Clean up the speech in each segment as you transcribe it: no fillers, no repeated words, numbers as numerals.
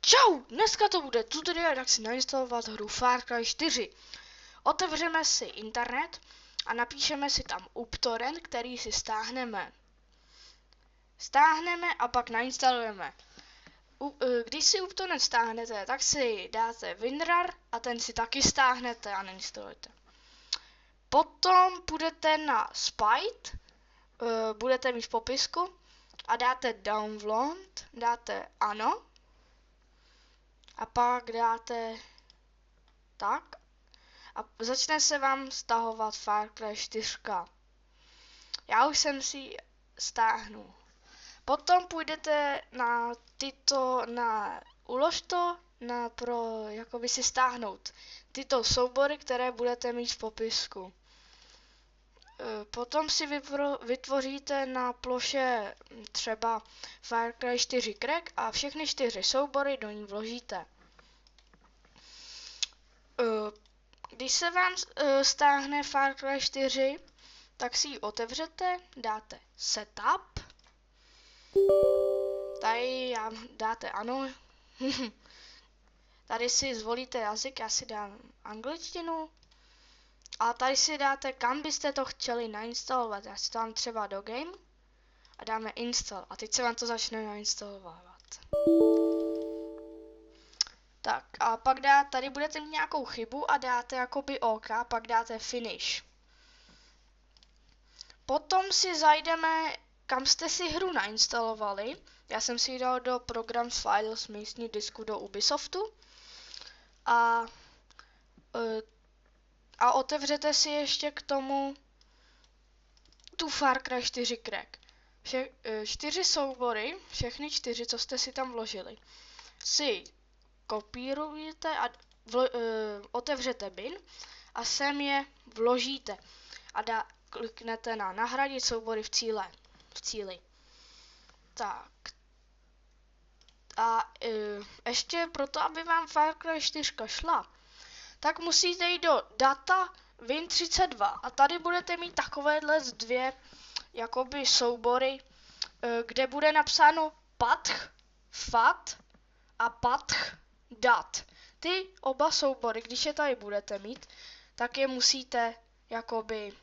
Čau, dneska to bude tutoriál, jak si nainstalovat hru Far Cry 4. Otevřeme si internet a napíšeme si tam uTorrent, který si stáhneme. Stáhneme a pak nainstalujeme. Když si uTorrent stáhnete, tak si dáte WinRAR a ten si taky stáhnete a nainstalujete. Potom půjdete na Spite, budete mít v popisku a dáte download, dáte ano. A pak dáte tak a začne se vám stahovat Far Cry 4. Já už jsem si stáhnul. Potom půjdete na ulož to, pro jakoby si stáhnout tyto soubory, které budete mít v popisku. Potom si vytvoříte na ploše třeba Far Cry 4 crack a všechny 4 soubory do ní vložíte. Když se vám stáhne Far Cry 4, tak si ji otevřete, dáte Setup, tady dáte ano, tady si zvolíte jazyk, já si dám angličtinu a tady si dáte, kam byste to chtěli nainstalovat, já si dám třeba do game a dáme install a teď se vám to začne nainstalovat. Tak a pak tady budete mít nějakou chybu a dáte jakoby OK, pak dáte finish. Potom si zajdeme, kam jste si hru nainstalovali. Já jsem si ji dal do Program Files místní disku do Ubisoftu. A otevřete si ještě k tomu tu Far Cry 4 crack. 4 soubory, všechny 4, co jste si tam vložili, si kopírujete a otevřete bin a sem je vložíte a kliknete na nahradit soubory v cíli. Tak. A ještě proto, aby vám Far Cry 4 šla, tak musíte jít do data Win32 a tady budete mít takovéhle dvě jakoby soubory, kde bude napsáno path fat a path dat. Ty oba soubory, když je tady budete mít, tak je musíte jakoby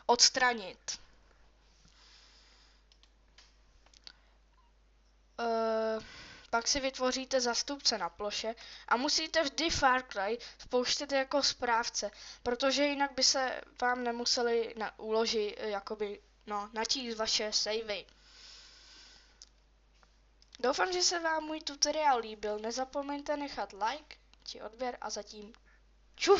odstranit. Pak si vytvoříte zástupce na ploše a musíte vždy Far Cry spouštět jako správce, protože jinak by se vám nemuseli uložit, jakoby, načíst vaše savey. Doufám, že se vám můj tutoriál líbil, nezapomeňte nechat like či odběr a zatím